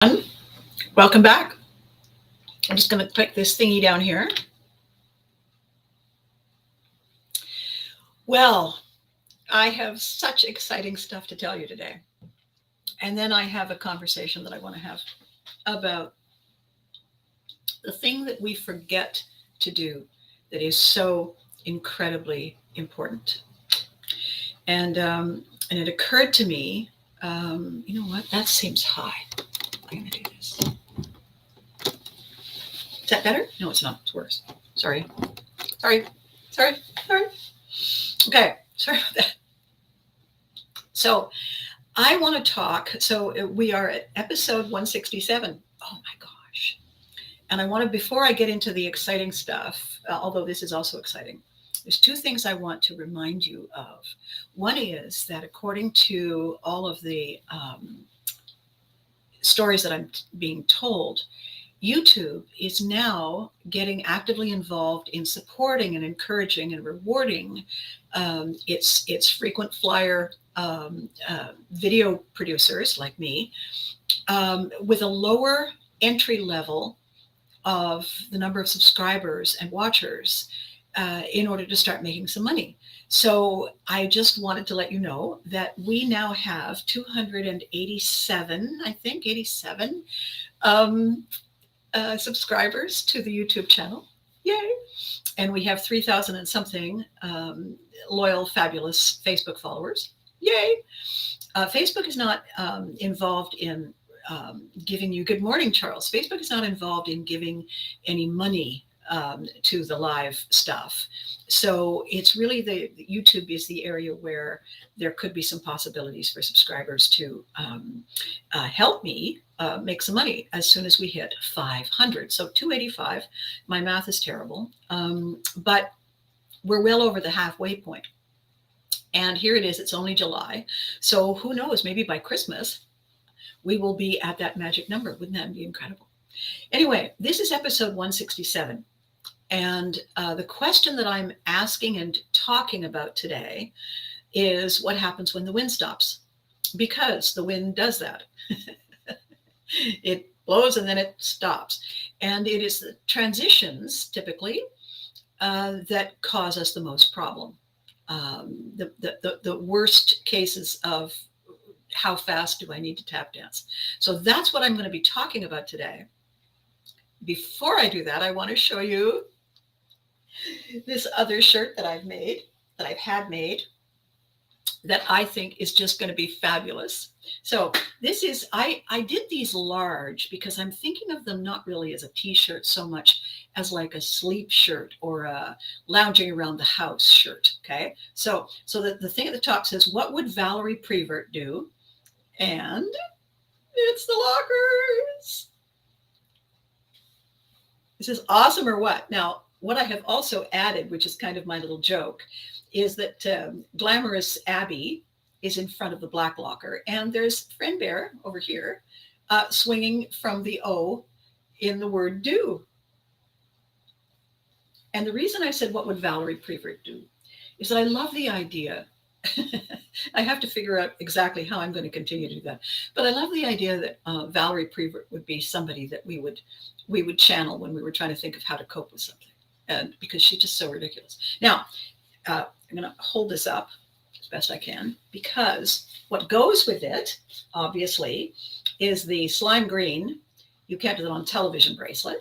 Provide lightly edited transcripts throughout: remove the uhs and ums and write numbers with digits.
everyone. Welcome back. I'm just going to click this thingy down here. Well, I have such exciting stuff to tell you today. And then I have a conversation that I want to have about the thing that we forget to do that is so incredibly important. And it occurred to me, you know what? That seems high. I'm going to do this. Is that better? No, it's not. It's worse. Sorry. Sorry. Sorry. Sorry. Okay. Sorry about that. So I want to talk. So we are at episode 167. Oh my gosh. And I want to, before I get into the exciting stuff, although this is also exciting, there's two things I want to remind you of. One is that according to all of the stories that I'm being told, YouTube is now getting actively involved in supporting and encouraging and rewarding its frequent flyer video producers like me with a lower entry level of the number of subscribers and watchers in order to start making some money. So I just wanted to let you know that we now have 287, I think, 87 subscribers to the YouTube channel. Yay! And we have 3,000 and something loyal, fabulous Facebook followers. Yay! Facebook is not involved in giving you good morning, Charles. Facebook is not involved in giving any money to the live stuff. So it's really the YouTube is the area where there could be some possibilities for subscribers to help me make some money as soon as we hit 500. So 285, my math is terrible, but we're well over the halfway point. And here it is, it's only July. So who knows, maybe by Christmas, we will be at that magic number. Wouldn't that be incredible? Anyway, this is episode 167. And the question that I'm asking and talking about today is what happens when the wind stops? Because the wind does that. It blows and then it stops. And it is the transitions typically that cause us the most problem. The worst cases of how fast do I need to tap dance? So that's what I'm going to be talking about today. Before I do that, I want to show you this other shirt that I've made, that I've had made, that I think is just going to be fabulous. So this is, I did these large because I'm thinking of them not really as a t-shirt so much as like a sleep shirt or a lounging around the house shirt. Okay. So the thing at the top says, what would Valerie Prevert do? And it's the lockers. This is awesome or what? Now, what I have also added, which is kind of my little joke, is that Glamorous Abby is in front of the black locker, and there's Friend Bear over here swinging from the O in the word do. And the reason I said, what would Valerie Prevert do, is that I love the idea. I have to figure out exactly how I'm going to continue to do that. But I love the idea that Valerie Prevert would be somebody that we would channel when we were trying to think of how to cope with something. And because she's just so ridiculous. Now, I'm going to hold this up as best I can, because what goes with it, obviously, is the slime green You Can't Do That on Television bracelet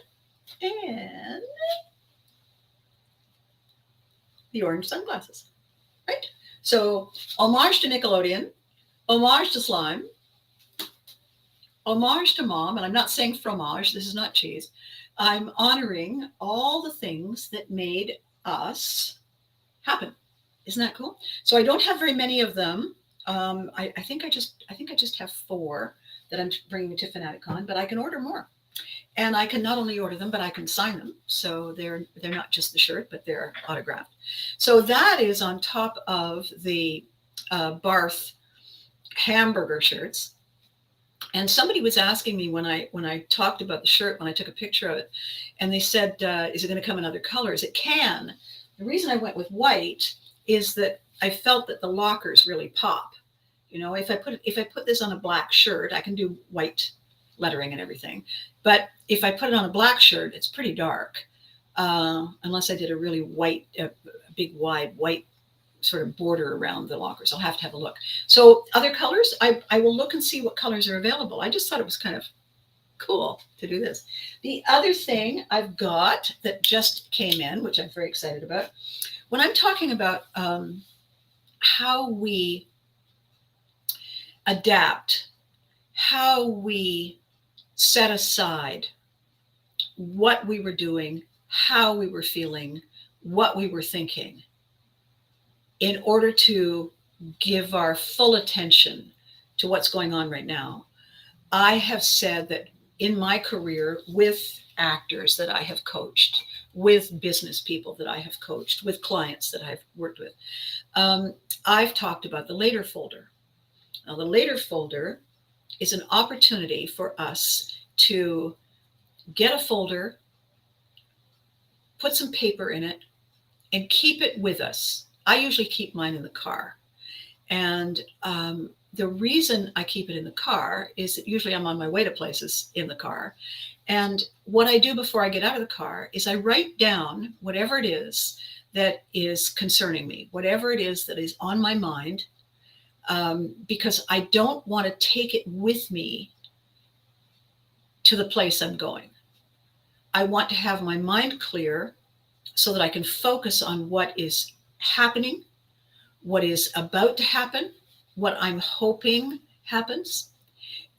and the orange sunglasses, right? So, homage to Nickelodeon, homage to slime, homage to mom, and I'm not saying fromage, this is not cheese. I'm honoring all the things that made us happen. Isn't that cool? So I don't have very many of them. I think I just have 4 that I'm bringing to Fanaticon, but I can order more. And I can not only order them, but I can sign them. So they're not just the shirt, but they're autographed. So that is on top of the Barth hamburger shirts. And somebody was asking me when I talked about the shirt, when I took a picture of it, and they said, is it going to come in other colors? It can. The reason I went with white is that I felt that the lockers really pop. You know, if I put this on a black shirt, I can do white lettering and everything. But if I put it on a black shirt, it's pretty dark, unless I did a really white, big wide white sort of border around the lockers. I'll have to have a look. So other colors, I will look and see what colors are available. I just thought it was kind of cool to do this. The other thing I've got that just came in, which I'm very excited about, when I'm talking about how we adapt, how we set aside what we were doing, how we were feeling, what we were thinking, in order to give our full attention to what's going on right now. I have said that in my career, with actors that I have coached, with business people that I have coached, with clients that I've worked with, I've talked about the later folder. Now, the later folder is an opportunity for us to get a folder, put some paper in it, and keep it with us. I usually keep mine in the car. And the reason I keep it in the car is that usually I'm on my way to places in the car. And what I do before I get out of the car is I write down whatever it is that is concerning me, whatever it is that is on my mind, because I don't want to take it with me to the place I'm going. I want to have my mind clear so that I can focus on what is happening, what is about to happen, what I'm hoping happens.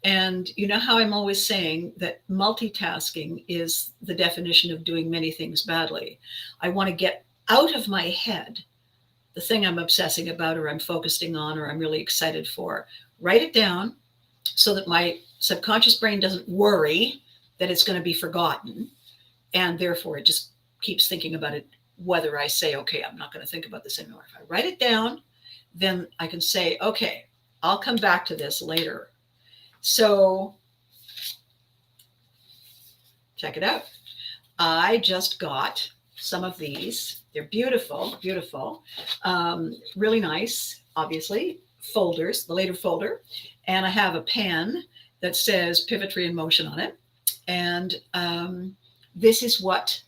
And you know how I'm always saying that multitasking is the definition of doing many things badly. I want to get out of my head the thing I'm obsessing about, or I'm focusing on, or I'm really excited for. Write it down so that my subconscious brain doesn't worry that it's going to be forgotten. And therefore it just keeps thinking about it, whether I say, okay, I'm not going to think about this anymore. If I write it down, then I can say, okay, I'll come back to this later. So check it out. I just got some of these. They're beautiful, beautiful, really nice, obviously, folders, the later folder. And I have a pen that says Pivotry in Motion on it. And this is what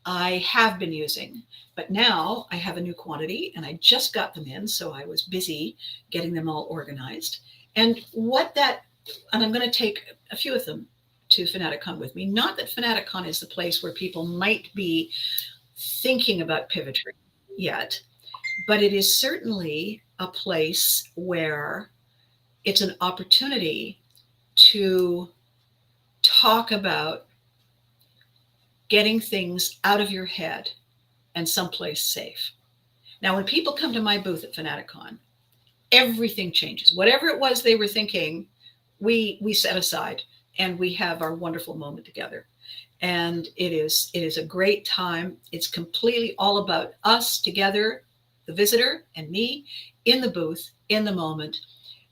I have been using. But now I have a new quantity and I just got them in. So I was busy getting them all organized. And I'm going to take a few of them to Fanaticon with me. Not that Fanaticon is the place where people might be thinking about Pivotry yet, but it is certainly a place where it's an opportunity to talk about getting things out of your head and someplace safe. Now, when people come to my booth at Fanaticon, everything changes. Whatever it was they were thinking, we set aside and we have our wonderful moment together. And it is a great time. It's completely all about us together, the visitor and me, in the booth, in the moment,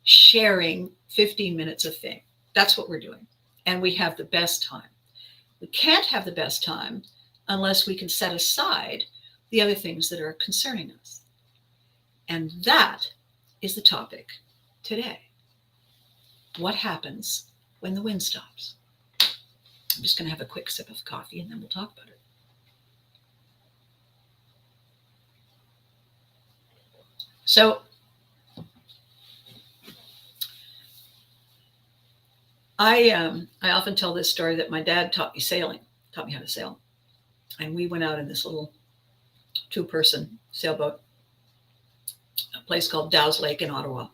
sharing 15 minutes of fame. That's what we're doing. And we have the best time. We can't have the best time unless we can set aside the other things that are concerning us. And that is the topic today. What happens when the wind stops? I'm just going to have a quick sip of coffee and then we'll talk about it. So I often tell this story that my dad taught me how to sail. And we went out in this little 2-person sailboat, a place called Dow's Lake in Ottawa.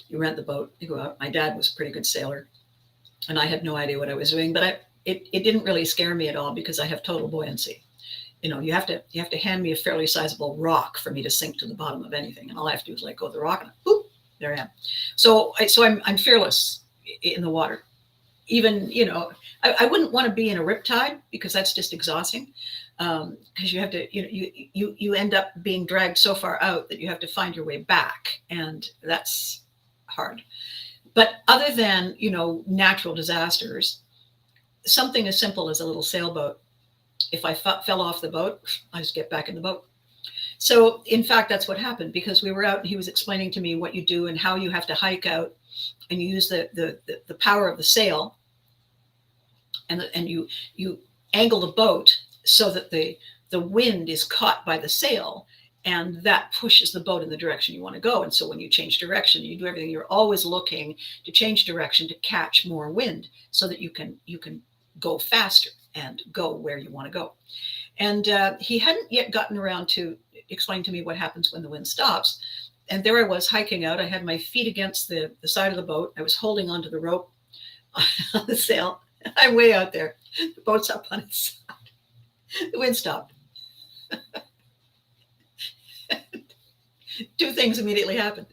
You rent the boat, you go out. My dad was a pretty good sailor and I had no idea what I was doing, but it didn't really scare me at all because I have total buoyancy. You know, you have to hand me a fairly sizable rock for me to sink to the bottom of anything. And all I have to do is let go of the rock and boop, there I am. So I'm fearless in the water. Even, I wouldn't want to be in a riptide because that's just exhausting. Because you have to, you end up being dragged so far out that you have to find your way back. And that's hard. But other than, natural disasters, something as simple as a little sailboat, if I fell off the boat, I just get back in the boat. So in fact, that's what happened because we were out and he was explaining to me what you do and how you have to hike out and you use the power of the sail and you angle the boat so that the wind is caught by the sail, and that pushes the boat in the direction you want to go. And so when you change direction, you do everything. You're always looking to change direction to catch more wind so that you can go faster and go where you want to go. And he hadn't yet gotten around to explain to me what happens when the wind stops. And there I was hiking out. I had my feet against the side of the boat. I was holding onto the rope on the sail. I'm way out there. The boat's up on its side. The wind stopped. Two things immediately happened.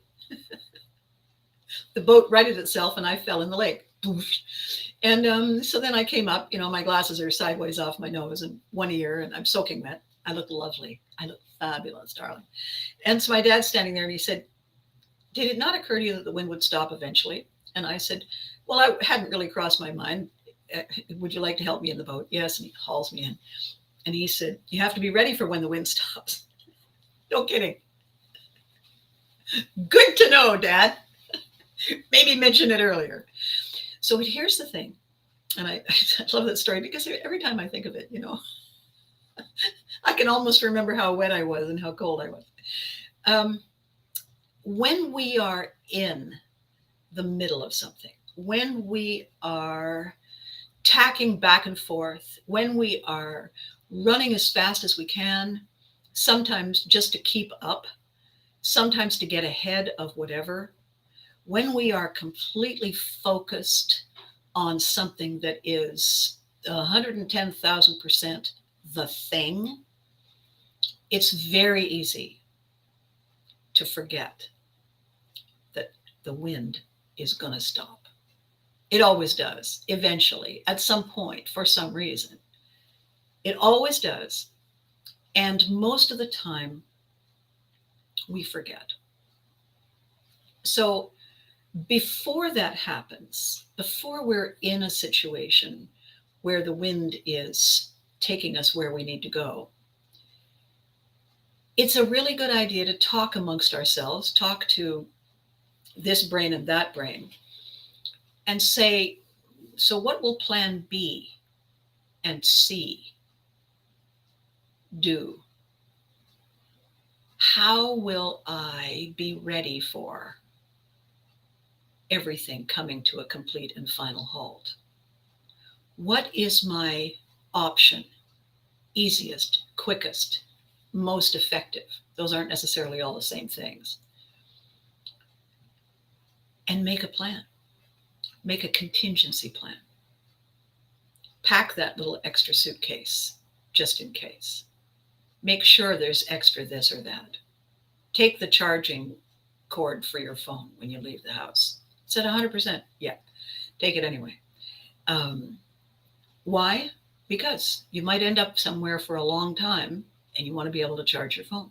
The boat righted itself and I fell in the lake. And so then I came up, my glasses are sideways off my nose and one ear, and I'm soaking wet. I look lovely. I look fabulous, darling. And so my dad's standing there and he said, "Did it not occur to you that the wind would stop eventually?" And I said, "Well, I hadn't really crossed my mind. Would you like to help me in the boat?" "Yes." And he hauls me in. And he said, "You have to be ready for when the wind stops." No kidding. Good to know, Dad. Maybe mention it earlier. So here's the thing. And I love that story because every time I think of it, I can almost remember how wet I was and how cold I was. When we are in the middle of something, when we are tacking back and forth, when we are running as fast as we can, sometimes just to keep up, sometimes to get ahead of whatever, when we are completely focused on something that is 110,000% the thing, it's very easy to forget that the wind is going to stop. It always does, eventually, at some point, for some reason. It always does. And most of the time, we forget. So before that happens, before we're in a situation where the wind is taking us where we need to go, it's a really good idea to talk amongst ourselves, talk to this brain and that brain, and say, so what will plan B and C do? How will I be ready for everything coming to a complete and final halt? What is my option? Easiest, quickest, most effective? Those aren't necessarily all the same things. And make a plan. Make a contingency plan. Pack that little extra suitcase just in case. Make sure there's extra this or that. Take the charging cord for your phone when you leave the house. It's at 100%. Yeah, take it anyway. Why? Because you might end up somewhere for a long time and you want to be able to charge your phone.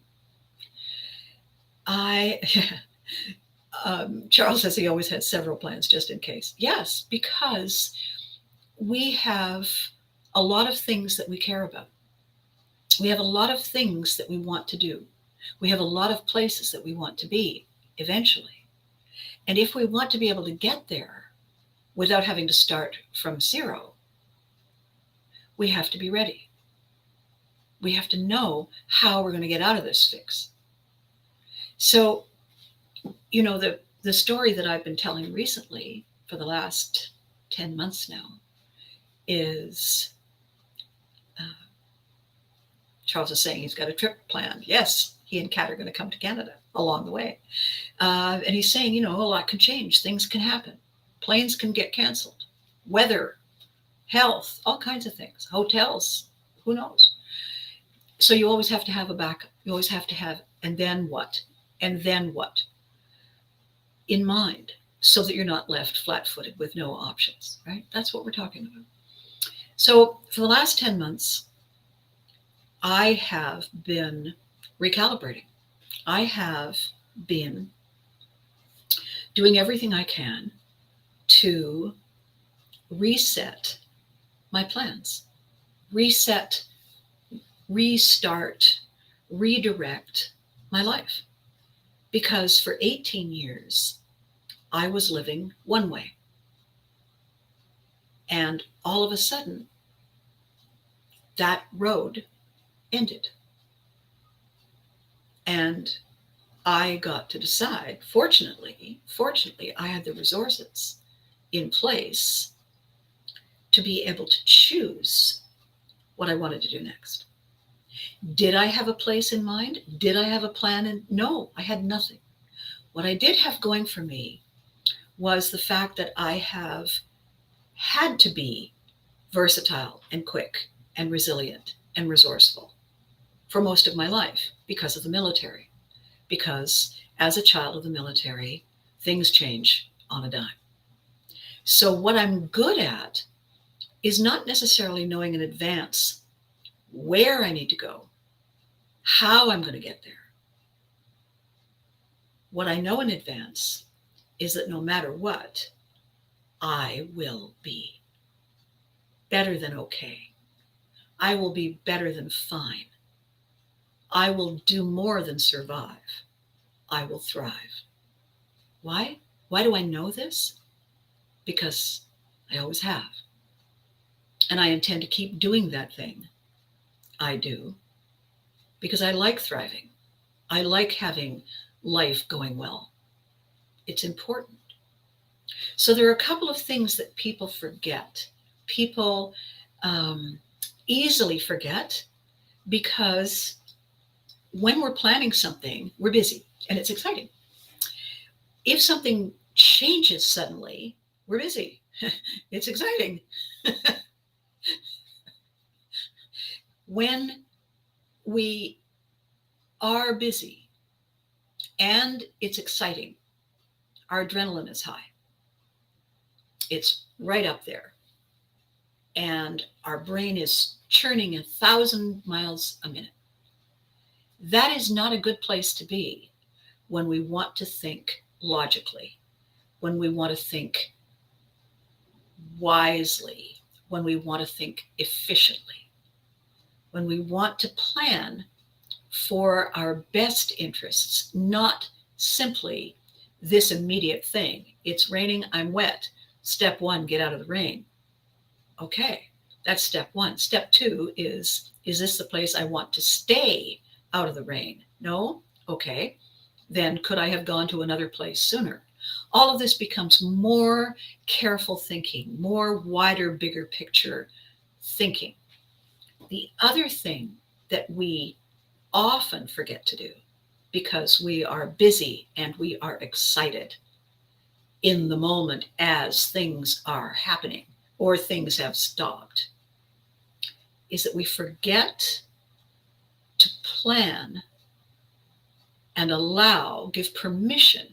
Charles says he always had several plans just in case. Yes, because we have a lot of things that we care about. We have a lot of things that we want to do. We have a lot of places that we want to be eventually. And if we want to be able to get there without having to start from zero, we have to be ready. We have to know how we're going to get out of this fix. So, the story that I've been telling recently for the last 10 months now is Charles is saying he's got a trip planned. Yes, he and Kat are going to come to Canada along the way. And he's saying, a lot can change. Things can happen. Planes can get canceled. Weather, health, all kinds of things. Hotels, who knows? So you always have to have a backup. You always have to have, and then what? And then what? In mind, so that you're not left flat-footed with no options, right? That's what we're talking about. So for the last 10 months, I have been recalibrating. I have been doing everything I can to reset my plans, reset, restart, redirect my life. Because for 18 years, I was living one way. And all of a sudden, that road ended. And I got to decide, fortunately, I had the resources in place to be able to choose what I wanted to do next. Did I have a place in mind? Did I have a plan? No, I had nothing. What I did have going for me was the fact that I have had to be versatile and quick and resilient and resourceful for most of my life because of the military. Because as a child of the military, things change on a dime. So what I'm good at is not necessarily knowing in advance where I need to go, how I'm going to get there. What I know in advance is that no matter what, I will be better than okay. I will be better than fine. I will do more than survive. I will thrive. Why? Why do I know this? Because I always have. And I intend to keep doing that thing I do because I like thriving. I like having life going well. It's important. So there are a couple of things that people forget. People easily forget because when we're planning something, we're busy and it's exciting. If something changes suddenly, we're busy. It's exciting. When we are busy and it's exciting, our adrenaline is high. It's right up there. And our brain is churning 1,000 miles a minute. That is not a good place to be when we want to think logically, when we want to think wisely, when we want to think efficiently, when we want to plan for our best interests, not simply this immediate thing. It's raining, I'm wet. Step one, get out of the rain. Okay, that's step one. Step two is this the place I want to stay out of the rain? No? Okay, then could I have gone to another place sooner? All of this becomes more careful thinking, more wider, bigger picture thinking. The other thing that we often forget to do because we are busy and we are excited in the moment as things are happening or things have stopped is that we forget to plan and give permission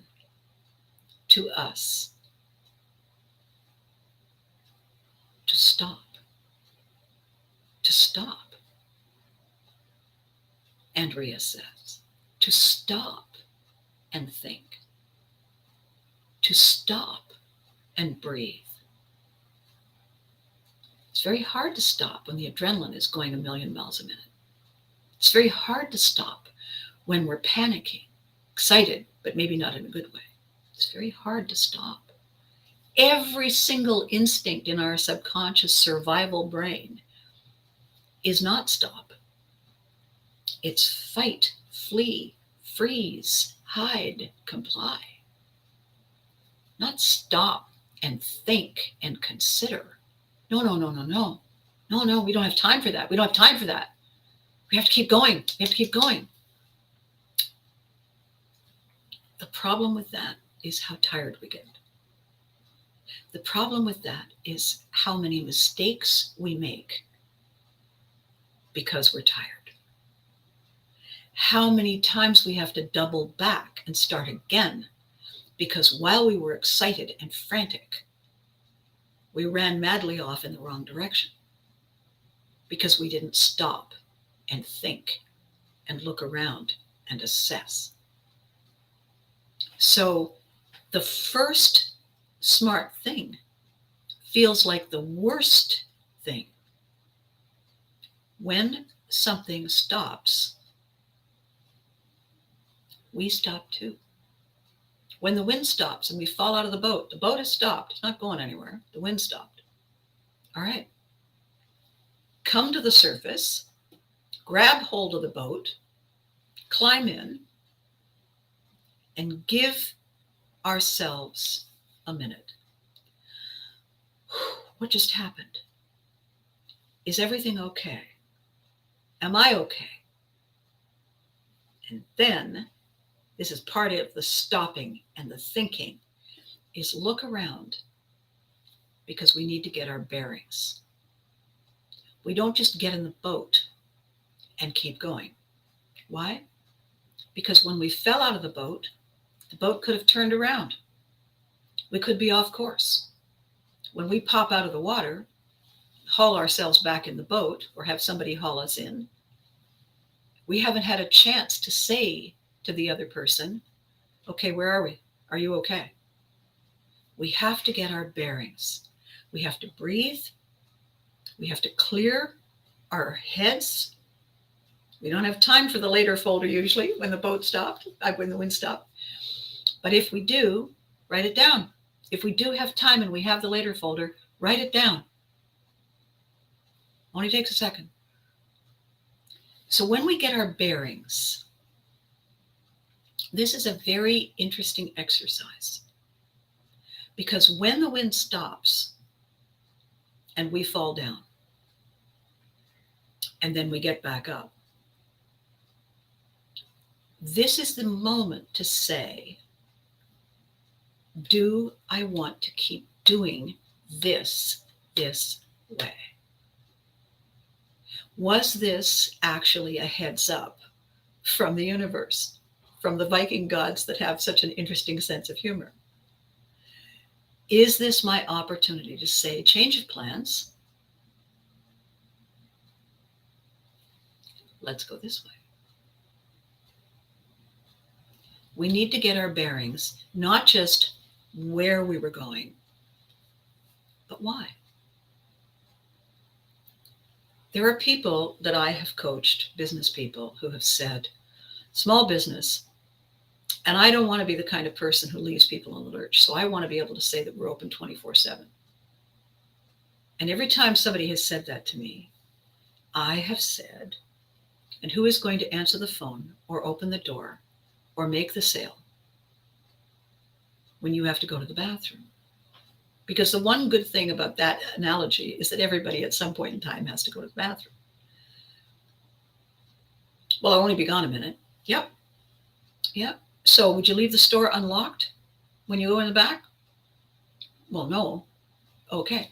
to us to stop and reassess, to stop and think, to stop and breathe. It's very hard to stop when the adrenaline is going 1,000,000 miles a minute. It's very hard to stop when we're panicking, excited, but maybe not in a good way. It's very hard to stop. Every single instinct in our subconscious survival brain is not stop. It's fight, flee, freeze, hide, comply. Not stop and think and consider. No, we don't have time for that. We have to keep going. The problem with that is how tired we get. The problem with that is how many mistakes we make because we're tired. How many times we have to double back and start again because while we were excited and frantic, we ran madly off in the wrong direction because we didn't stop and think and look around and assess. So the first smart thing feels like the worst thing. When something stops, we stop too. When the wind stops and we fall out of the boat has stopped. It's not going anywhere. The wind stopped. All right. Come to the surface, grab hold of the boat, climb in, and give ourselves a minute. What just happened? Is everything okay? Am I okay? And then, this is part of the stopping and the thinking, is look around, because we need to get our bearings. We don't just get in the boat and keep going. Why? Because when we fell out of the boat could have turned around. We could be off course. When we pop out of the water, haul ourselves back in the boat, or have somebody haul us in, we haven't had a chance to say to the other person, okay, where are we? Are you okay? We have to get our bearings. We have to breathe. We have to clear our heads. We don't have time for the later folder usually when the boat stopped, when the wind stopped. But if we do, write it down. If we do have time and we have the later folder, write it down. Only takes a second. So when we get our bearings, this is a very interesting exercise, because when the wind stops and we fall down and then we get back up, this is the moment to say, do I want to keep doing this way? Was this actually a heads up from the universe, from the Viking gods that have such an interesting sense of humor? Is this my opportunity to say, change of plans? Let's go this way. We need to get our bearings, not just where we were going, but why. There are people that I have coached, business people, who have said, small business, and I don't want to be the kind of person who leaves people in the lurch. So I want to be able to say that we're open 24/7. And every time somebody has said that to me, I have said, and who is going to answer the phone or open the door or make the sale when you have to go to the bathroom? Because the one good thing about that analogy is that everybody at some point in time has to go to the bathroom. Well, I'll only be gone a minute. Yep. So would you leave the store unlocked when you go in the back? Well, no. Okay.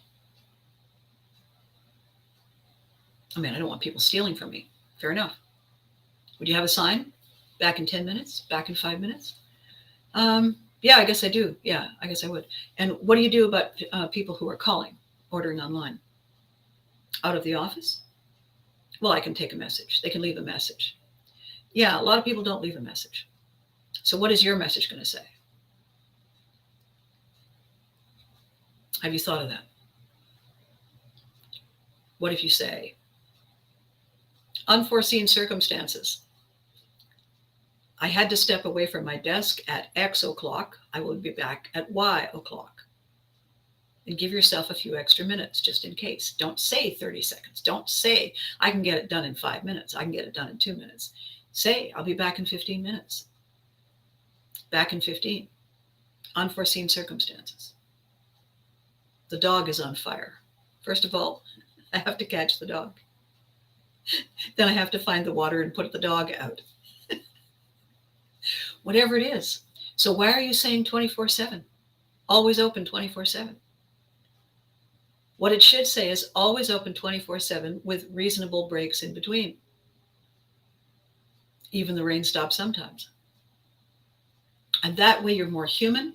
I mean, I don't want people stealing from me. Fair enough. Would you have a sign? Back in 10 minutes? Back in 5 minutes? Yeah, I guess I do. Yeah, I guess I would. And what do you do about people who are calling, ordering online? Out of the office? Well, I can take a message. They can leave a message. Yeah, a lot of people don't leave a message. So what is your message going to say? Have you thought of that? What if you say, unforeseen circumstances. I had to step away from my desk at X o'clock. I will be back at Y o'clock. And give yourself a few extra minutes just in case. Don't say 30 seconds. Don't say, I can get it done in 5 minutes. I can get it done in 2 minutes. Say, I'll be back in 15 minutes. Back in 15. Unforeseen circumstances. The dog is on fire. First of all, I have to catch the dog. Then I have to find the water and put the dog out. Whatever it is. So why are you saying 24/7? Always open 24/7. What it should say is always open 24/7 with reasonable breaks in between. Even the rain stops sometimes. And that way you're more human.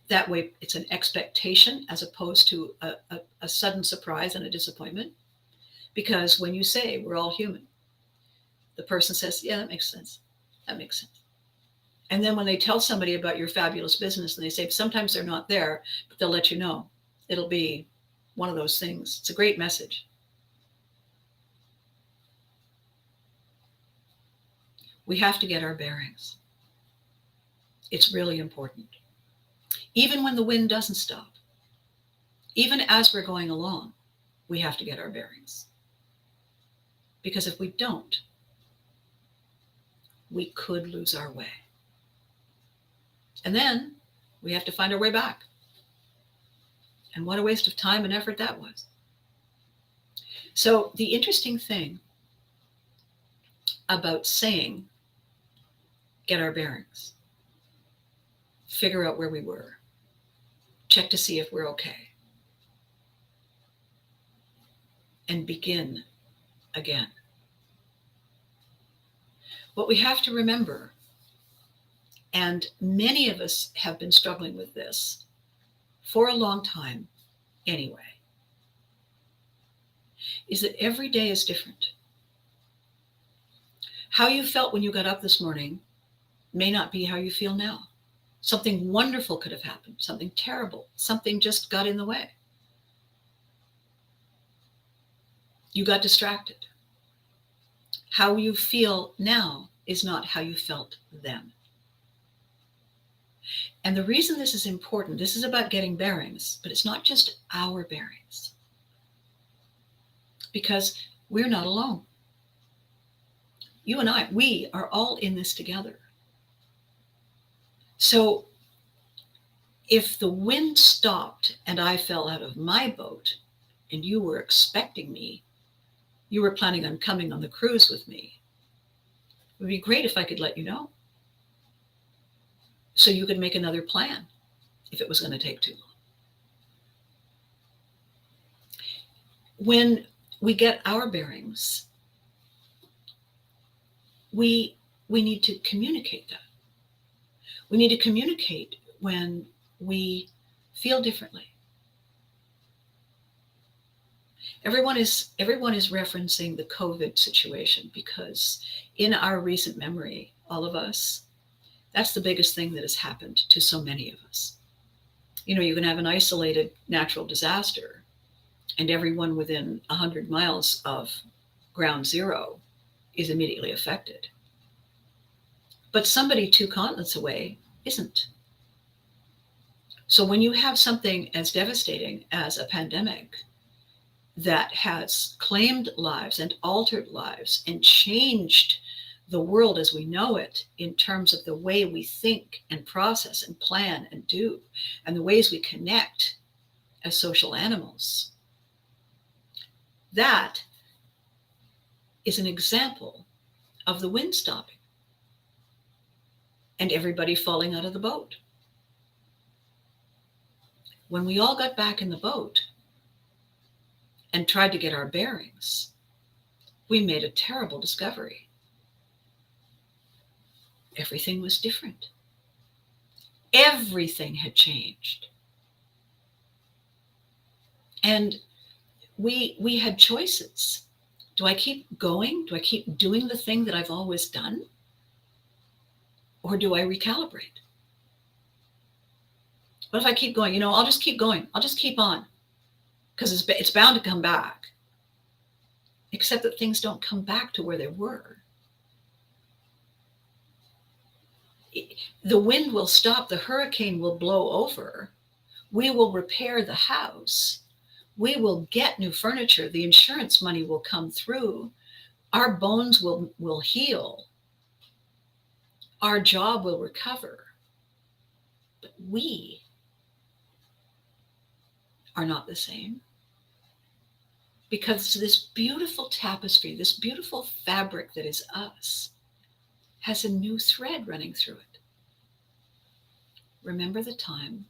That way it's an expectation as opposed to a sudden surprise and a disappointment. Because when you say we're all human, the person says, yeah, that makes sense. That makes sense. And then when they tell somebody about your fabulous business and they say, sometimes they're not there, but they'll let you know. It'll be one of those things. It's a great message. We have to get our bearings. It's really important. Even when the wind doesn't stop, even as we're going along, we have to get our bearings. Because if we don't, we could lose our way. And then we have to find our way back. And what a waste of time and effort that was. So the interesting thing about saying, get our bearings, figure out where we were, check to see if we're okay, and begin again. What we have to remember, and many of us have been struggling with this for a long time anyway, is that every day is different. How you felt when you got up this morning may not be how you feel now. Something wonderful could have happened, something terrible, something just got in the way. You got distracted. How you feel now is not how you felt then. And the reason this is important, this is about getting bearings, but it's not just our bearings. Because we're not alone. You and I, we are all in this together. So if the wind stopped and I fell out of my boat and you were expecting me, you were planning on coming on the cruise with me, it would be great if I could let you know. So you could make another plan if it was going to take too long. When we get our bearings, we need to communicate that. We need to communicate when we feel differently. Everyone is referencing the COVID situation because in our recent memory, all of us, that's the biggest thing that has happened to so many of us. You know, you can have an isolated natural disaster and everyone within 100 miles of ground zero is immediately affected. But somebody 2 continents away isn't. So when you have something as devastating as a pandemic that has claimed lives and altered lives and changed the world as we know it in terms of the way we think and process and plan and do, and the ways we connect as social animals, that is an example of the wind stopping and everybody falling out of the boat. When we all got back in the boat and tried to get our bearings, we made a terrible discovery. Everything was different. Everything had changed. And we had choices. Do I keep going? Do I keep doing the thing that I've always done? Or do I recalibrate? What if I keep going? You know, I'll just keep going. I'll just keep on. Because it's bound to come back. Except that things don't come back to where they were. The wind will stop. The hurricane will blow over. We will repair the house. We will get new furniture. The insurance money will come through. Our bones will heal. Our job will recover. But we are not the same. Because this beautiful tapestry, this beautiful fabric that is us, has a new thread running through it. Remember the time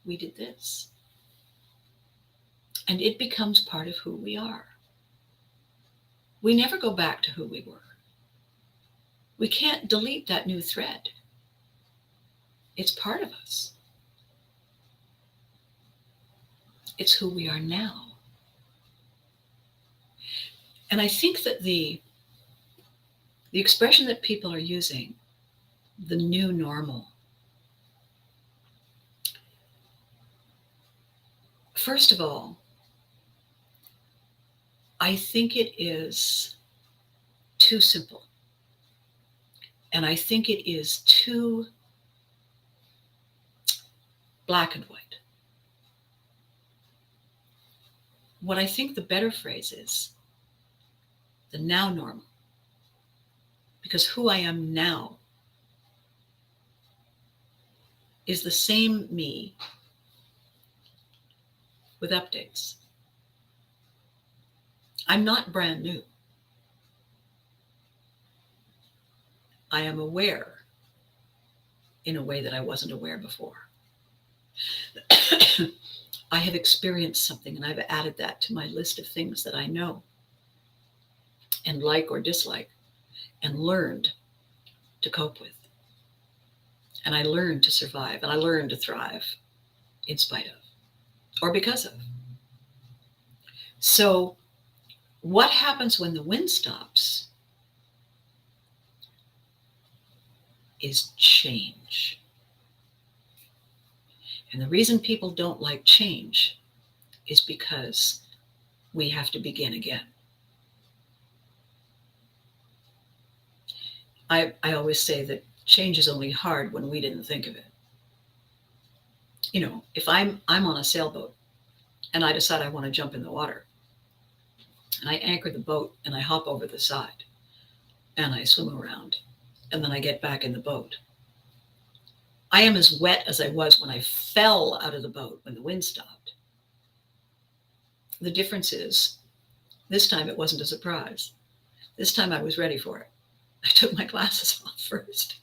we did this. And it becomes part of who we are. We never go back to who we were. We can't delete that new thread. It's part of us. It's who we are now. And I think that the expression that people are using, the new normal, first of all, I think it is too simple. And I think it is too black and white. What I think the better phrase is the now normal. Because who I am now is the same me with updates. I'm not brand new. I am aware in a way that I wasn't aware before. I have experienced something and I've added that to my list of things that I know and like or dislike and learned to cope with. And I learned to survive and I learned to thrive in spite of or because of. So what happens when the wind stops is change. And the reason people don't like change is because we have to begin again. I always say that change is only hard when we didn't think of it. You know, if I'm on a sailboat and I decide I want to jump in the water, and I anchor the boat and I hop over the side and I swim around and then I get back in the boat. I am as wet as I was when I fell out of the boat when the wind stopped. The difference is this time it wasn't a surprise. This time I was ready for it. I took my glasses off first.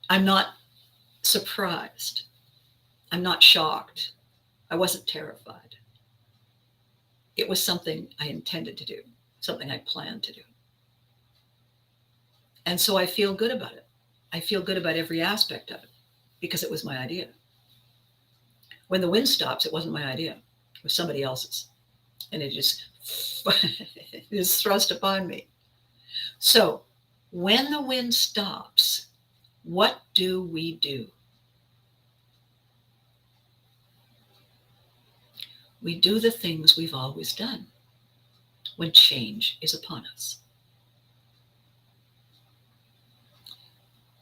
I'm not surprised. I'm not shocked. I wasn't terrified. It was something I intended to do, something I planned to do. And so I feel good about it. I feel good about every aspect of it because it was my idea. When the wind stops, it wasn't my idea. It was somebody else's. And it just is thrust upon me. So when the wind stops, what do we do? We do the things we've always done when change is upon us.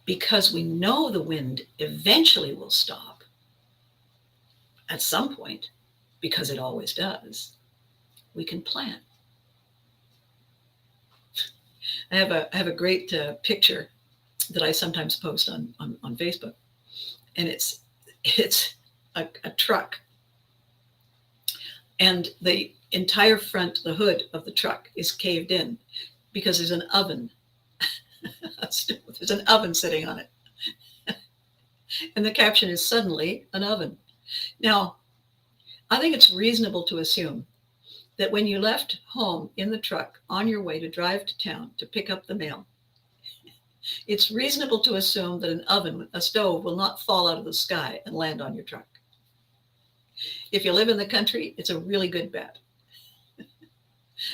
Because we know the wind eventually will stop at some point, because it always does, we can plan. I have a great picture that I sometimes post on Facebook, and it's a truck. And the entire front, the hood of the truck is caved in because there's an oven. There's an oven sitting on it. And the caption is suddenly an oven. Now, I think it's reasonable to assume that when you left home in the truck on your way to drive to town to pick up the mail, it's reasonable to assume that an oven, a stove, will not fall out of the sky and land on your truck. If you live in the country, it's a really good bet.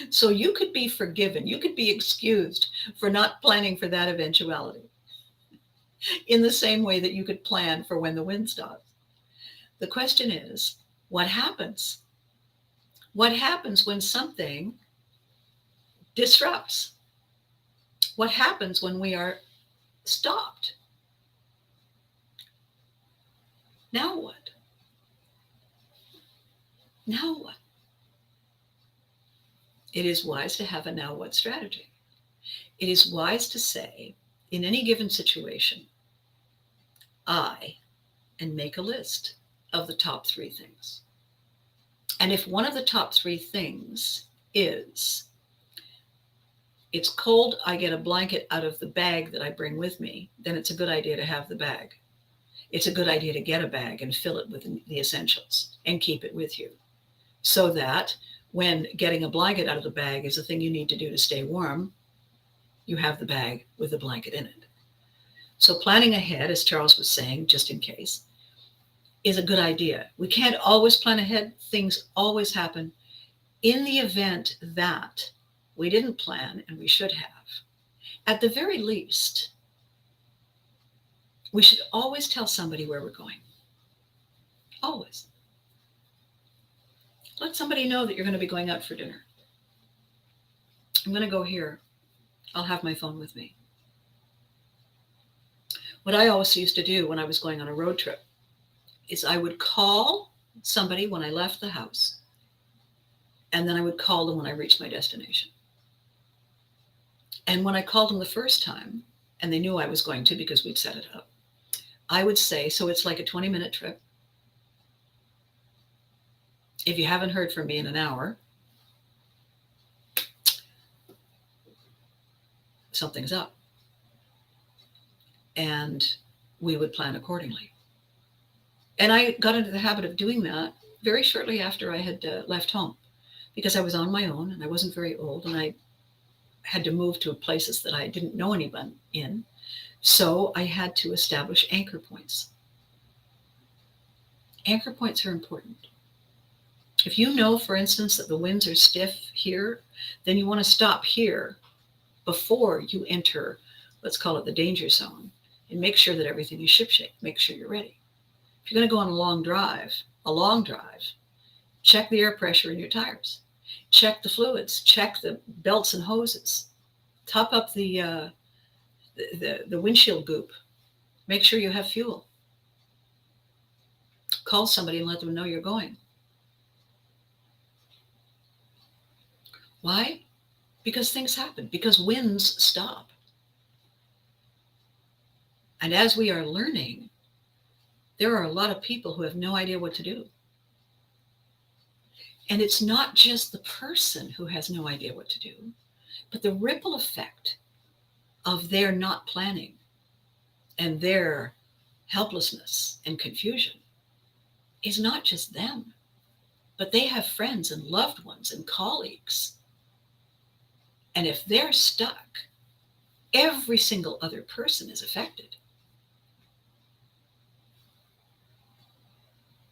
So you could be forgiven. You could be excused for not planning for that eventuality in the same way that you could plan for when the wind stops. The question is, what happens? What happens when something disrupts? What happens when we are stopped? Now what? Now what? It is wise to have a now what strategy. It is wise to say, in any given situation, and make a list of the top 3 things. And if one of the top 3 things is, it's cold, I get a blanket out of the bag that I bring with me, then it's a good idea to have the bag. It's a good idea to get a bag and fill it with the essentials and keep it with you, so that when getting a blanket out of the bag is a thing you need to do to stay warm, you have the bag with the blanket in it. So planning ahead, as Charles was saying, just in case, is a good idea. We can't always plan ahead. Things always happen. In the event that we didn't plan, and we should have, at the very least, we should always tell somebody where we're going. Always. Let somebody know that you're going to be going out for dinner. I'm going to go here. I'll have my phone with me. What I always used to do when I was going on a road trip is I would call somebody when I left the house, and then I would call them when I reached my destination. And when I called them the first time, and they knew I was going to because we'd set it up, I would say, so it's like a 20-minute trip. If you haven't heard from me in an hour, something's up. And we would plan accordingly. And I got into the habit of doing that very shortly after I had left home, because I was on my own and I wasn't very old, and I had to move to places that I didn't know anyone in. So I had to establish anchor points. Anchor points are important. If you know, for instance, that the winds are stiff here, then you want to stop here before you enter, let's call it the danger zone, and make sure that everything is shipshape. Make sure you're ready. If you're going to go on a long drive, check the air pressure in your tires. Check the fluids. Check the belts and hoses. Top up the windshield goop. Make sure you have fuel. Call somebody and let them know you're going. Why? Because things happen. Because winds stop. And as we are learning, there are a lot of people who have no idea what to do. And it's not just the person who has no idea what to do, but the ripple effect of their not planning and their helplessness and confusion is not just them, but they have friends and loved ones and colleagues. And if they're stuck, every single other person is affected.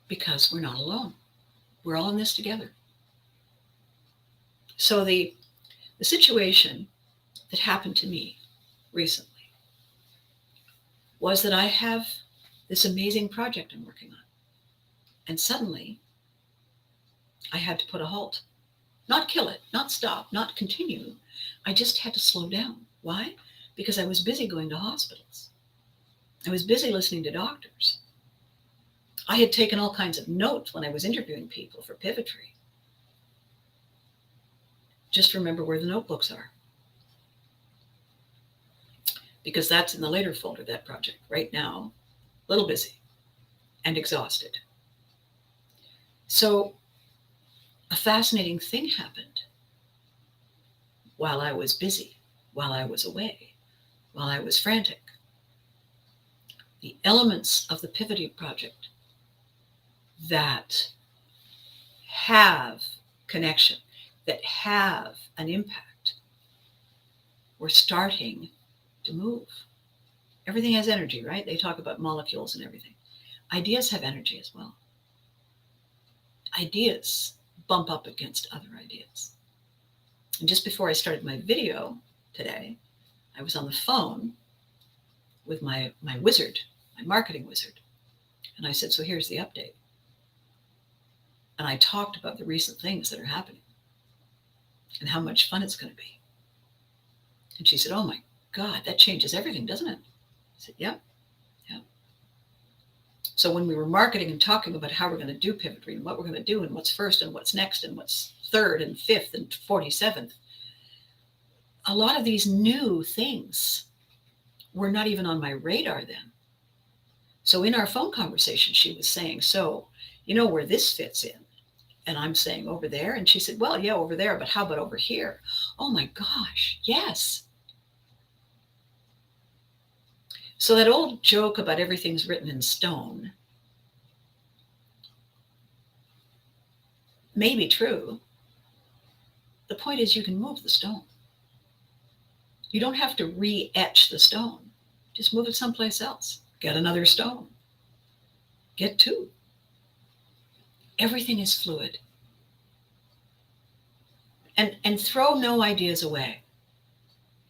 Because we're not alone. We're all in this together. So the situation that happened to me recently was that I have this amazing project I'm working on. And suddenly I had to put a halt. Not kill it, not stop, not continue. I just had to slow down. Why? Because I was busy going to hospitals. I was busy listening to doctors. I had taken all kinds of notes when I was interviewing people for Pivotree. Just remember where the notebooks are. Because that's in the later folder, that project. Right now, a little busy and exhausted. So a fascinating thing happened while I was busy, while I was away, while I was frantic. The elements of the Pivotree project that have connection, that have an impact, we're starting to move. Everything has energy, right? They talk about molecules and everything. Ideas have energy as well. Ideas bump up against other ideas. And just before I started my video today, I was on the phone with my wizard, my marketing wizard. And I said, so here's the update. And I talked about the recent things that are happening and how much fun it's going to be. And she said, oh my God, that changes everything, doesn't it? I said, yep. So when we were marketing and talking about how we're going to do Pivotree and what we're going to do and what's first and what's next and what's third and fifth and 47th, a lot of these new things were not even on my radar then. So in our phone conversation, she was saying, so you know where this fits in? And I'm saying over there. And she said, well, yeah, over there, but how about over here? Oh my gosh, yes. So that old joke about everything's written in stone may be true. The point is you can move the stone. You don't have to re-etch the stone. Just move it someplace else. Get another stone. Get two. Everything is fluid. And throw no ideas away.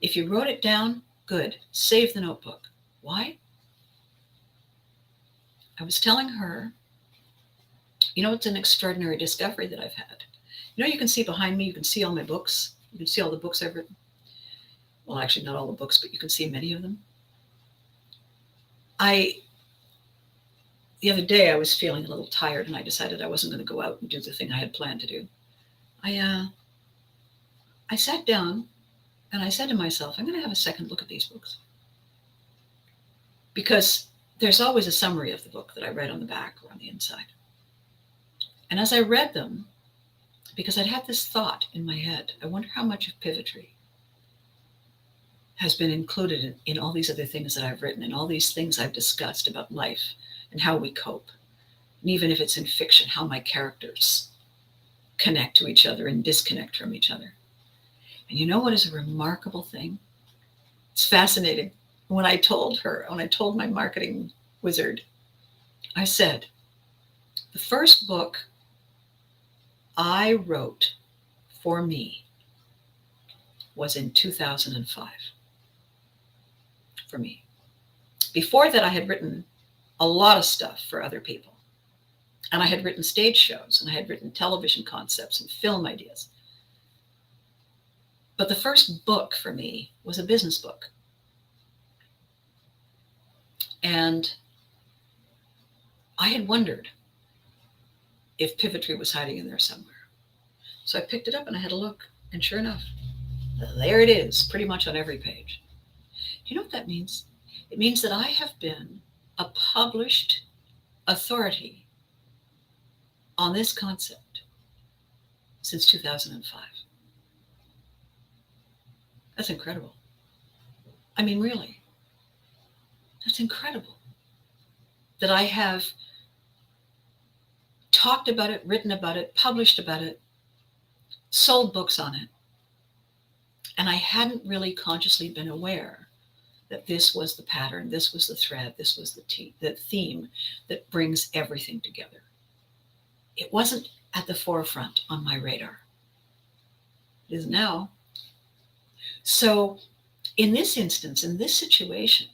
If you wrote it down, good. Save the notebook. Why? I was telling her, you know, it's an extraordinary discovery that I've had. You know, you can see behind me, you can see all my books. You can see all the books I've written. Well, actually, not all the books, but you can see many of them. The other day I was feeling a little tired and I decided I wasn't going to go out and do the thing I had planned to do. I sat down and I said to myself, I'm going to have a second look at these books. Because there's always a summary of the book that I read on the back or on the inside. And as I read them, because I'd had this thought in my head, I wonder how much of Pivotry has been included in all these other things that I've written and all these things I've discussed about life and how we cope. And even if it's in fiction, how my characters connect to each other and disconnect from each other. And you know what is a remarkable thing? It's fascinating. When I told my marketing wizard, I said, the first book I wrote for me was in 2005. For me. Before that, I had written a lot of stuff for other people. And I had written stage shows, and I had written television concepts and film ideas. But the first book for me was a business book. And I had wondered if Pivotry was hiding in there somewhere. So I picked it up and I had a look. And sure enough, there it is, pretty much on every page. Do you know what that means? It means that I have been a published authority on this concept since 2005. That's incredible. I mean, really, that's incredible that I have talked about it, written about it, published about it, sold books on it, and I hadn't really consciously been aware that this was the pattern, this was the thread, this was the theme that brings everything together. It wasn't at the forefront on my radar. It is now. So in this instance, in this situation,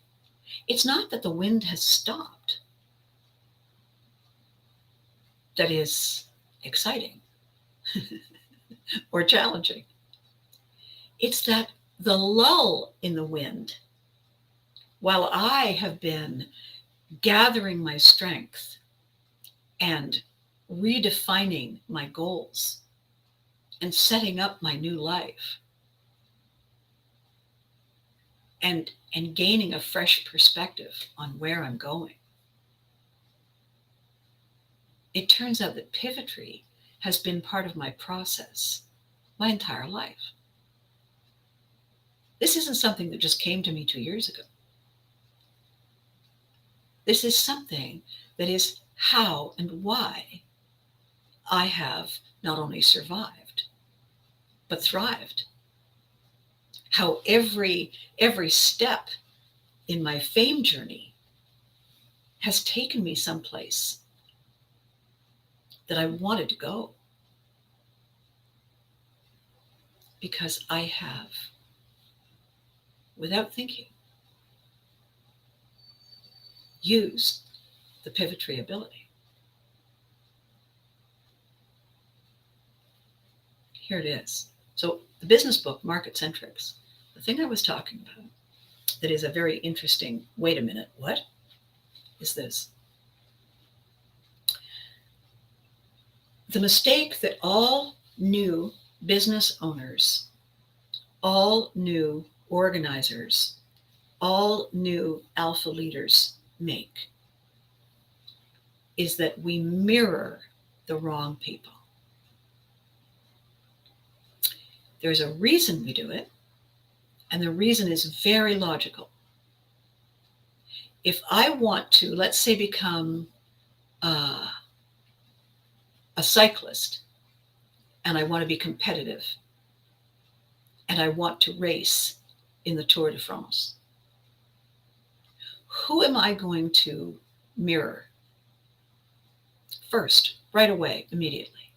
it's not that the wind has stopped that is exciting or challenging. It's that the lull in the wind, while I have been gathering my strength and redefining my goals and setting up my new life and gaining a fresh perspective on where I'm going. It turns out that Pivotry has been part of my process my entire life. This isn't something that just came to me 2 years ago. This is something that is how and why I have not only survived, but thrived. How every step in my fame journey has taken me someplace that I wanted to go. Because I have, without thinking, used the Pivotry ability. Here it is. So the business book, Market Centrics, the thing I was talking about that is a very interesting, wait a minute, what is this? The mistake that all new business owners, all new organizers, all new alpha leaders make is that we mirror the wrong people. There's a reason we do it, and the reason is very logical. If I want to, let's say, become a cyclist, and I want to be competitive, and I want to race in the Tour de France, who am I going to mirror? First, right away, immediately,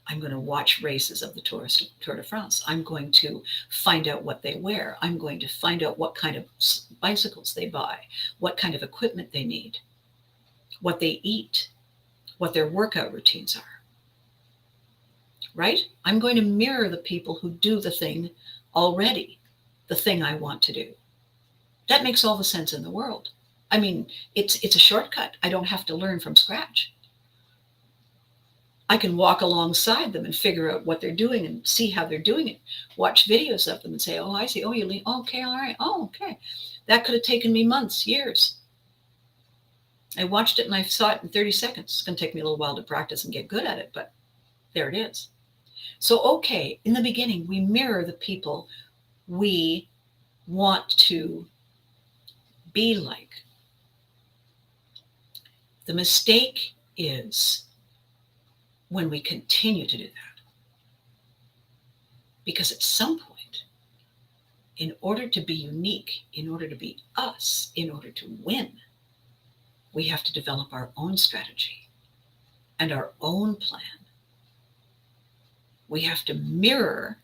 I'm going to watch races of the Tour de France. I'm going to find out what they wear. I'm going to find out what kind of bicycles they buy, what kind of equipment they need, what they eat, what their workout routines are. Right? I'm going to mirror the people who do the thing already, the thing I want to do. That makes all the sense in the world. I mean, it's a shortcut. I don't have to learn from scratch. I can walk alongside them and figure out what they're doing and see how they're doing it. Watch videos of them and say, oh, I see. Oh, you lean. Oh, okay, all right. Oh, okay. That could have taken me months, years. I watched it and I saw it in 30 seconds. It's going to take me a little while to practice and get good at it, but there it is. So, okay, in the beginning, we mirror the people we want to be like. The mistake is when we continue to do that. Because at some point, in order to be unique, in order to be us, in order to win, we have to develop our own strategy and our own plan. We have to mirror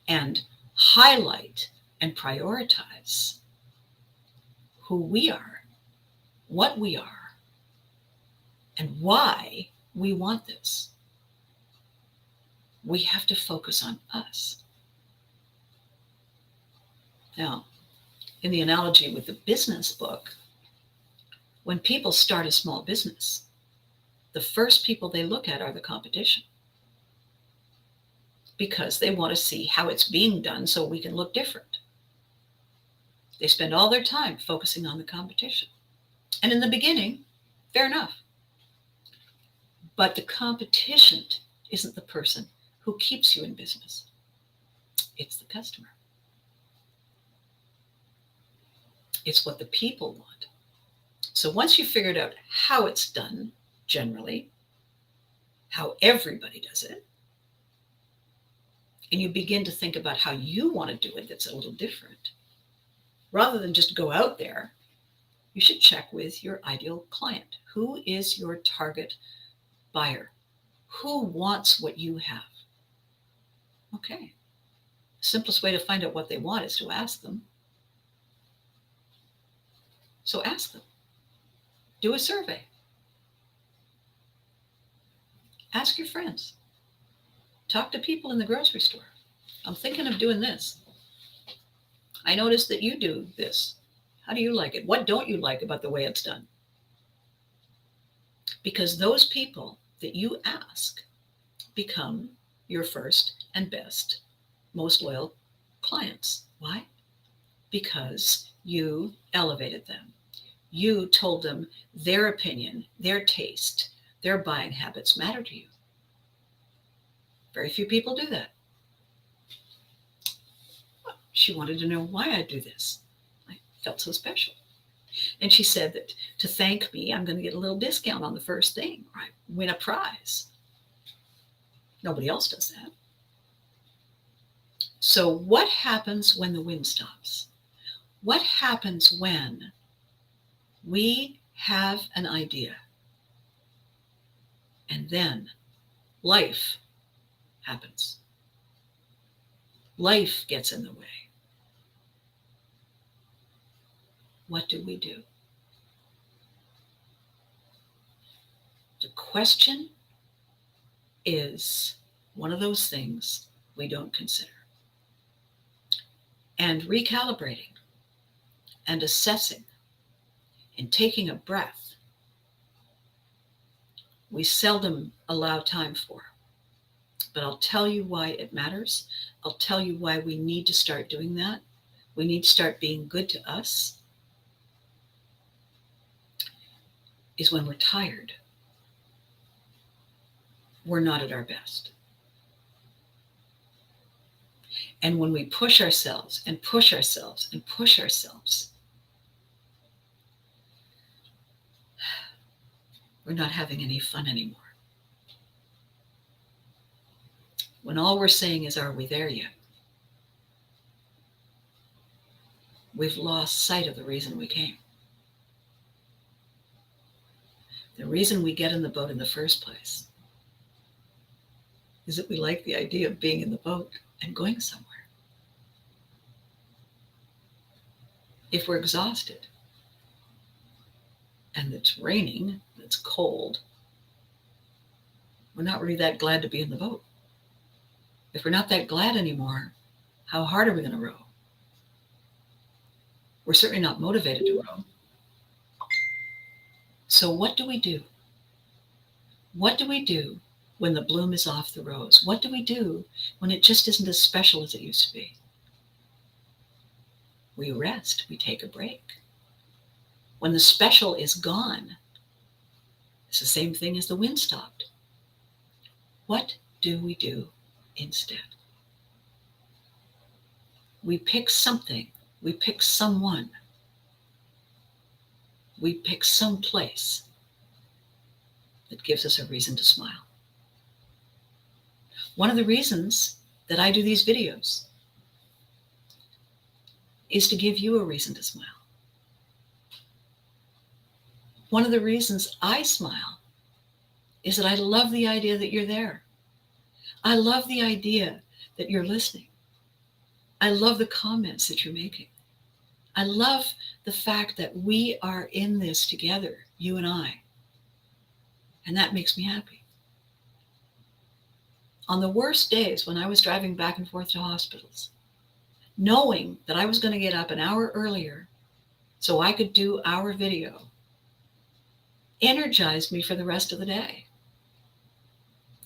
and highlight and prioritize who we are, what we are, and why we want this. We have to focus on us. Now, in the analogy with the business book, when people start a small business, the first people they look at are the competition, because they want to see how it's being done so we can look different. They spend all their time focusing on the competition. And in the beginning, fair enough. But the competition isn't the person who keeps you in business. It's the customer. It's what the people want. So once you've figured out how it's done, generally, how everybody does it, and you begin to think about how you want to do it that's a little different, rather than just go out there, you should check with your ideal client. Who is your target buyer? Who wants what you have? Okay. The simplest way to find out what they want is to ask them. So ask them. Do a survey. Ask your friends. Talk to people in the grocery store. I'm thinking of doing this. I noticed that you do this. How do you like it? What don't you like about the way it's done? Because those people that you ask become your first and best, most loyal clients. Why? Because you elevated them. You told them their opinion, their taste, their buying habits matter to you. Very few people do that. She wanted to know why I do this. I felt so special. And she said that to thank me, I'm going to get a little discount on the first thing, or I win a prize. Nobody else does that. So what happens when the wind stops? What happens when we have an idea and then life happens? Life gets in the way. What do we do? The question is one of those things we don't consider. And recalibrating and assessing and taking a breath, we seldom allow time for. But I'll tell you why it matters. I'll tell you why we need to start doing that. We need to start being good to us. Is when we're tired, we're not at our best. And when we push ourselves and push ourselves and push ourselves, we're not having any fun anymore. When all we're saying is, are we there yet? We've lost sight of the reason we came. The reason we get in the boat in the first place is that we like the idea of being in the boat and going somewhere. If we're exhausted and it's raining, it's cold, we're not really that glad to be in the boat. If we're not that glad anymore, how hard are we going to row? We're certainly not motivated to row. So what do we do? What do we do when the bloom is off the rose? What do we do when it just isn't as special as it used to be? We rest, we take a break. When the special is gone, it's the same thing as the wind stopped. What do we do instead? We pick something, we pick someone, we pick some place that gives us a reason to smile. One of the reasons that I do these videos is to give you a reason to smile. One of the reasons I smile is that I love the idea that you're there. I love the idea that you're listening. I love the comments that you're making. I love the fact that we are in this together, you and I. And that makes me happy. On the worst days when I was driving back and forth to hospitals, knowing that I was going to get up an hour earlier so I could do our video, energized me for the rest of the day.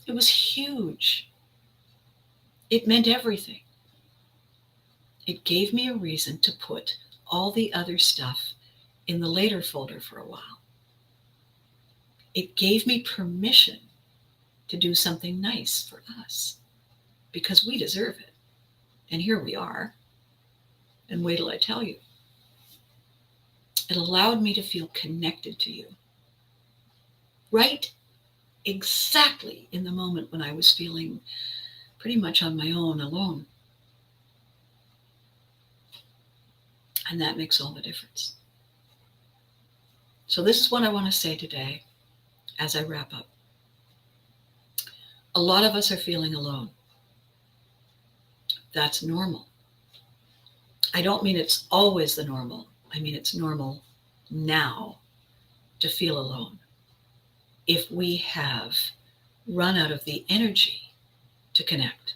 It was huge. It meant everything. It gave me a reason to put all the other stuff in the later folder for a while. It gave me permission to do something nice for us because we deserve it. And here we are. And wait till I tell you. It allowed me to feel connected to you. Right exactly in the moment when I was feeling pretty much on my own, alone. And that makes all the difference. So this is what I want to say today as I wrap up. A lot of us are feeling alone. That's normal. I don't mean it's always the normal. I mean it's normal now to feel alone. If we have run out of the energy to connect,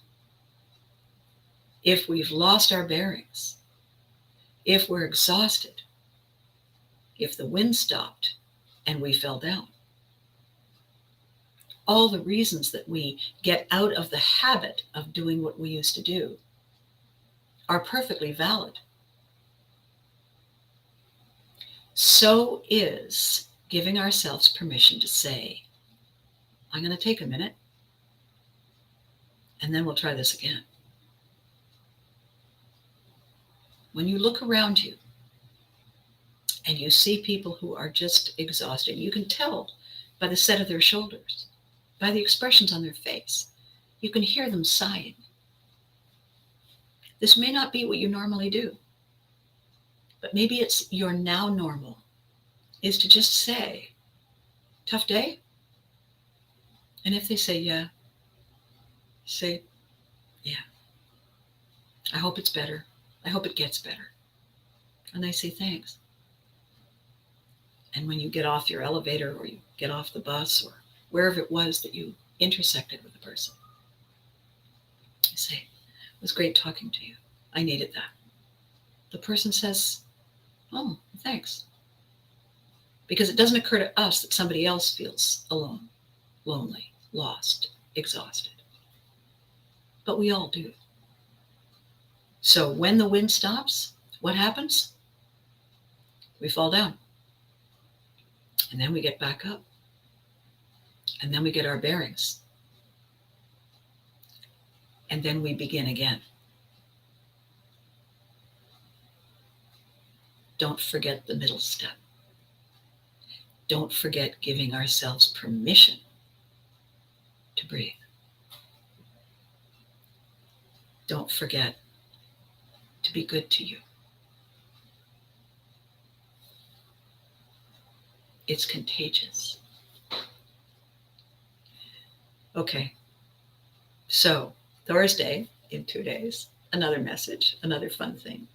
if we've lost our bearings, if we're exhausted, if the wind stopped and we fell down. All the reasons that we get out of the habit of doing what we used to do are perfectly valid. So is giving ourselves permission to say, I'm going to take a minute, and then we'll try this again. When you look around you and you see people who are just exhausted, you can tell by the set of their shoulders, by the expressions on their face. You can hear them sighing. This may not be what you normally do, but maybe it's your now normal is to just say, tough day? And if they say, yeah, say, yeah. I hope it's better. I hope it gets better. And they say, thanks. And when you get off your elevator or you get off the bus or wherever it was that you intersected with the person, you say, it was great talking to you. I needed that. The person says, oh, thanks. Because it doesn't occur to us that somebody else feels alone, lonely, lost, exhausted. But we all do. So when the wind stops, what happens? We fall down. And then we get back up. And then we get our bearings. And then we begin again. Don't forget the middle step. Don't forget giving ourselves permission to breathe. Don't forget to be good to you. It's contagious. Okay, so Thursday in 2 days, another message, another fun thing.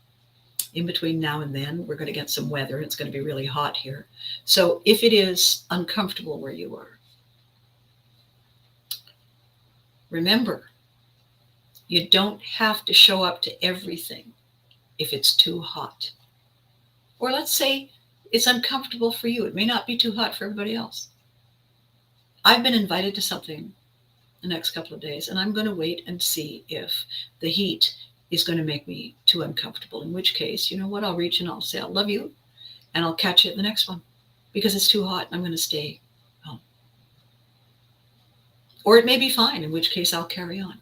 In between now and then, we're going to get some weather. It's going to be really hot here. So if it is uncomfortable where you are, remember, you don't have to show up to everything if it's too hot. Or let's say It's uncomfortable for you. It may not be too hot for everybody else. I've been invited to something the next couple of days, and I'm going to wait and see if the heat is going to make me too uncomfortable, in which case, you know what, I'll reach and I'll say, I love you, and I'll catch you at the next one because it's too hot and I'm going to stay home. Or it may be fine, in which case I'll carry on.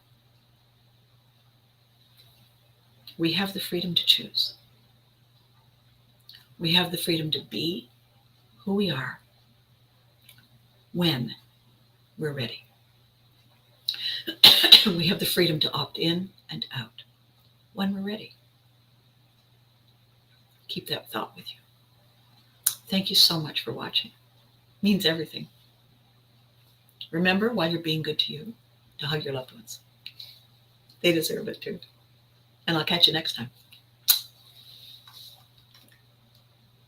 We have the freedom to choose. We have the freedom to be who we are when we're ready. We have the freedom to opt in and out when we're ready. Keep that thought with you. Thank you so much for watching. It means everything. Remember, while you're being good to you, to hug your loved ones. They deserve it too. And I'll catch you next time.